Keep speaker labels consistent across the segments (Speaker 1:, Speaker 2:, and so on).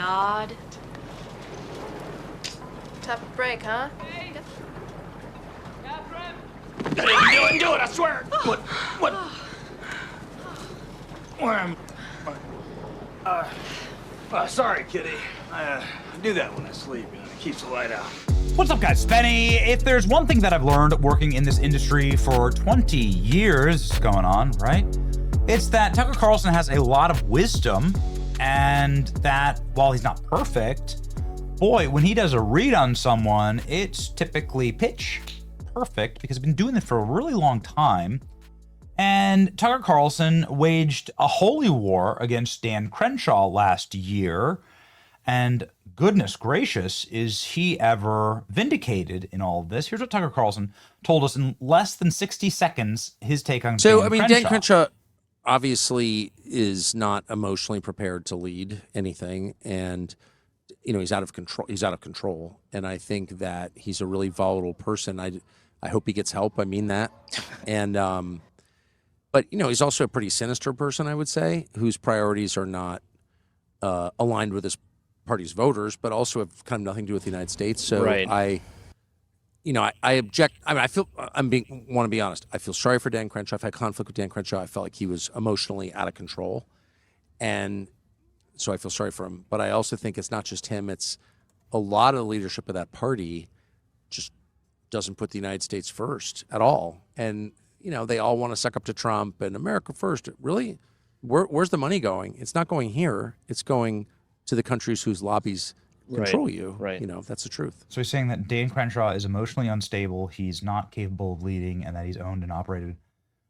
Speaker 1: God. Tough break, huh?
Speaker 2: Hey. Catherine.
Speaker 3: Do it, I swear. What? Where am I? Sorry, kitty. I do that when I sleep, it keeps the light out.
Speaker 4: What's up, guys? Benny. If there's one thing that I've learned working in this industry for 20 years going on, right? It's that Tucker Carlson has a lot of wisdom, and that while he's not perfect, boy, when he does a read on someone, it's typically pitch perfect because he's been doing it for a really long time. And Tucker Carlson waged a holy war against Dan Crenshaw last year. And goodness gracious, is he ever vindicated in all of this? Here's what Tucker Carlson told us in less than 60 seconds, his take on Dan Crenshaw.
Speaker 5: Dan Crenshaw obviously is not emotionally prepared to lead anything. And, he's out of control. And I think that he's a really volatile person. I hope he gets help. I mean that. And, but, he's also a pretty sinister person, I would say, whose priorities are not aligned with his party's voters, but also have kind of nothing to do with the United States. So
Speaker 6: right.
Speaker 5: I object. I mean, want to be honest. I feel sorry for Dan Crenshaw. I've had conflict with Dan Crenshaw. I felt like he was emotionally out of control. And so I feel sorry for him. But I also think it's not just him. It's a lot of the leadership of that party just doesn't put the United States first at all. And, they all want to suck up to Trump and America first. Really? Where's the money going? It's not going here. It's going to the countries whose lobbies control you.
Speaker 6: Right.
Speaker 5: That's the truth.
Speaker 4: So he's saying that Dan Crenshaw is emotionally unstable, he's not capable of leading, and that he's owned and operated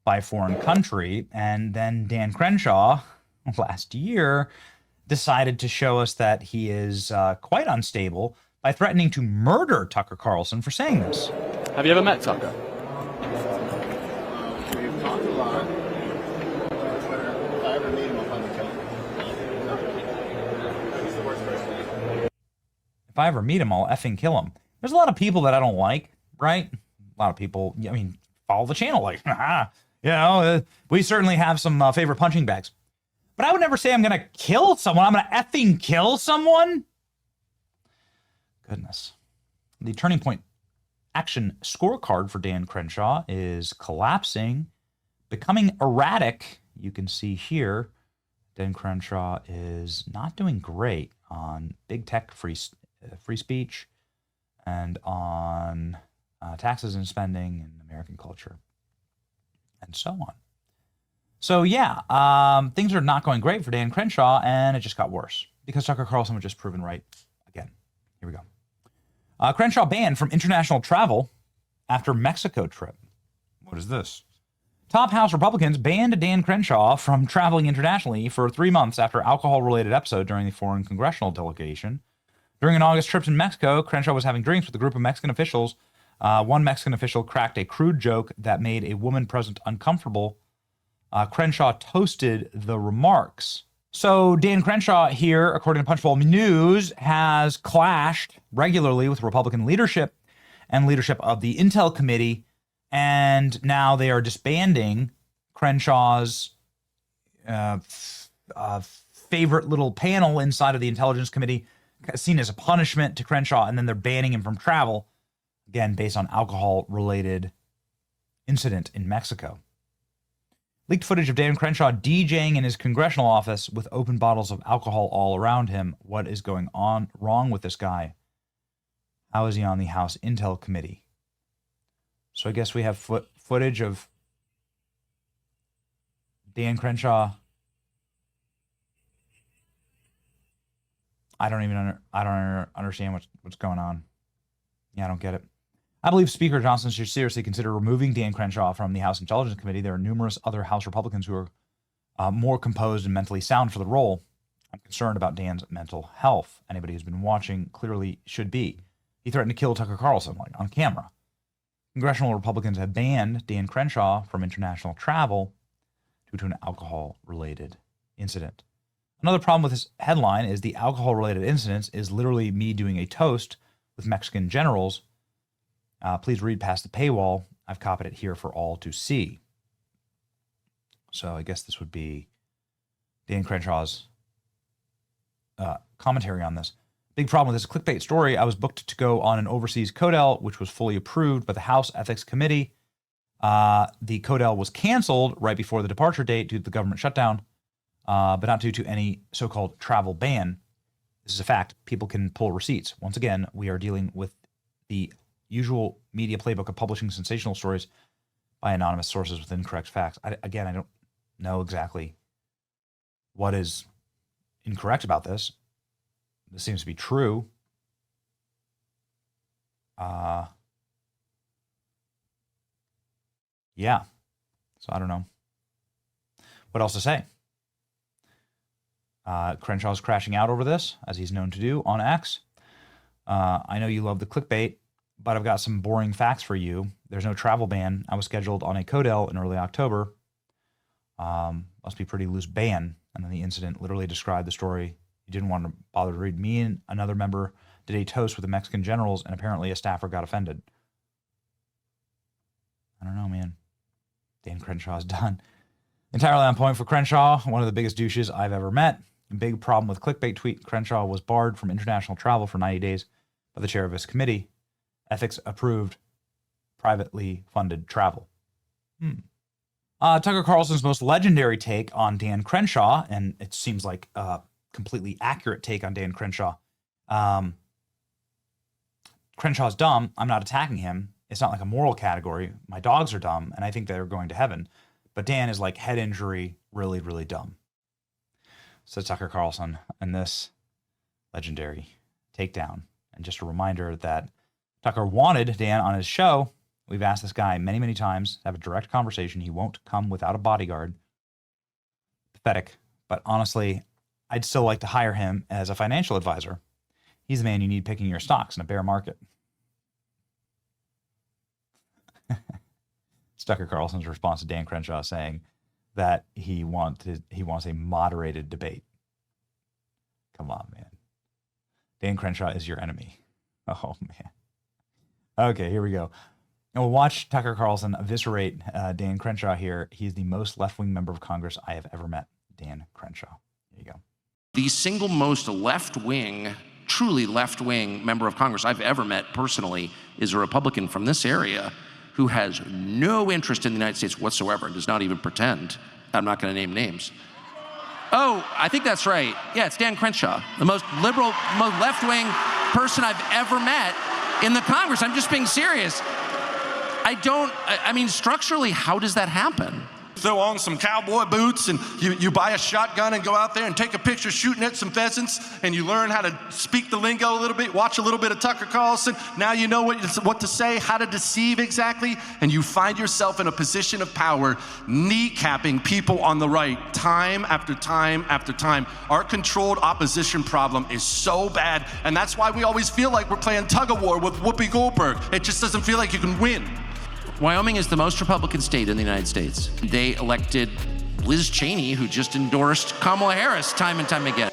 Speaker 4: by a foreign country. And then Dan Crenshaw, last year, decided to show us that he is quite unstable by threatening to murder Tucker Carlson for saying this.
Speaker 6: Have you ever met Tucker?
Speaker 7: We've talked a lot. If I ever meet him, I'll probably kill him. He's the worst person.
Speaker 4: If I ever meet him, I'll effing kill him. There's a lot of people that I don't like, right? A lot of people, follow the channel like, we certainly have some favorite punching bags. But I would never say I'm going to kill someone. I'm going to effing kill someone? Goodness. The Turning Point action scorecard for Dan Crenshaw is collapsing, becoming erratic. You can see here, Dan Crenshaw is not doing great on big tech free speech and on taxes and spending and American culture and so on. So things are not going great for Dan Crenshaw, and it just got worse because Tucker Carlson was just proven right again. Here we go. Crenshaw banned from international travel after Mexico trip. What is this? Top House Republicans banned Dan Crenshaw from traveling internationally for 3 months after alcohol-related episode during the foreign congressional delegation. During an August trip to Mexico, Crenshaw was having drinks with a group of Mexican officials. One Mexican official cracked a crude joke that made a woman present uncomfortable. Crenshaw toasted the remarks. So Dan Crenshaw here, according to Punchbowl News, has clashed regularly with Republican leadership and leadership of the Intel Committee, and now they are disbanding Crenshaw's favorite little panel inside of the Intelligence Committee, seen as a punishment to Crenshaw, and then they're banning him from travel, again, based on alcohol-related incident in Mexico. Leaked footage of Dan Crenshaw DJing in his congressional office with open bottles of alcohol all around him. What is going on wrong with this guy? How is he on the House Intel Committee? So I guess we have footage of Dan Crenshaw. I don't understand what's going on. Yeah, I don't get it. I believe Speaker Johnson should seriously consider removing Dan Crenshaw from the House Intelligence Committee. There are numerous other House Republicans who are more composed and mentally sound for the role. I'm concerned about Dan's mental health. Anybody who's been watching clearly should be. He threatened to kill Tucker Carlson, on camera. Congressional Republicans have banned Dan Crenshaw from international travel due to an alcohol-related incident. Another problem with this headline is the alcohol-related incidents is literally me doing a toast with Mexican generals. Please read past the paywall. I've copied it here for all to see. So I guess this would be Dan Crenshaw's commentary on this. Big problem with this clickbait story. I was booked to go on an overseas CODEL, which was fully approved by the House Ethics Committee. The CODEL was canceled right before the departure date due to the government shutdown, but not due to any so-called travel ban. This is a fact. People can pull receipts. Once again, we are dealing with the usual media playbook of publishing sensational stories by anonymous sources with incorrect facts. I don't know exactly what is incorrect about this. This seems to be true. Yeah. So I don't know what else to say. Crenshaw's crashing out over this, as he's known to do on X. I know you love the clickbait, but I've got some boring facts for you. There's no travel ban. I was scheduled on a CODEL in early October. Must be pretty loose ban. And then the incident literally described the story. You didn't want to bother to read. Me and another member did a toast with the Mexican generals, and apparently a staffer got offended. I don't know, man. Dan Crenshaw's done. Entirely on point for Crenshaw, one of the biggest douches I've ever met. Big problem with clickbait tweet. Crenshaw was barred from international travel for 90 days by the chair of his committee. Ethics approved privately funded travel. Tucker Carlson's most legendary take on Dan Crenshaw, and it seems like a completely accurate take on Dan Crenshaw. Crenshaw's dumb. I'm not attacking him. It's not like a moral category. My dogs are dumb, and I think they're going to heaven. But Dan is like head injury, really, really dumb. Says Tucker Carlson in this legendary takedown. And just a reminder that Tucker wanted Dan on his show. We've asked this guy many, many times to have a direct conversation. He won't come without a bodyguard. Pathetic. But honestly, I'd still like to hire him as a financial advisor. He's the man you need picking your stocks in a bear market. It's Tucker Carlson's response to Dan Crenshaw saying that he wants a moderated debate. Come on, man. Dan Crenshaw is your enemy. Oh, man. Okay, here we go. And we'll watch Tucker Carlson eviscerate Dan Crenshaw here. He's the most left-wing member of Congress I have ever met. Dan Crenshaw. There you go.
Speaker 1: The single most left-wing, truly left-wing member of Congress I've ever met personally is a Republican from this area who has no interest in the United States whatsoever and does not even pretend. I'm not going to name names. Oh, I think that's right. Yeah, it's Dan Crenshaw, the most liberal, most left-wing person I've ever met in the Congress. I'm just being serious. I mean, structurally, how does that happen?
Speaker 2: Throw on some cowboy boots and you buy a shotgun and go out there and take a picture shooting at some pheasants, and you learn how to speak the lingo a little bit, watch a little bit of Tucker Carlson. Now you know what to say, how to deceive exactly, and you find yourself in a position of power, kneecapping people on the right time after time after time. Our controlled opposition problem is so bad, and that's why we always feel like we're playing tug-of-war with Whoopi Goldberg. It just doesn't feel like you can win.
Speaker 1: Wyoming is the most Republican state in the United States. They elected Liz Cheney, who just endorsed Kamala Harris time and time again.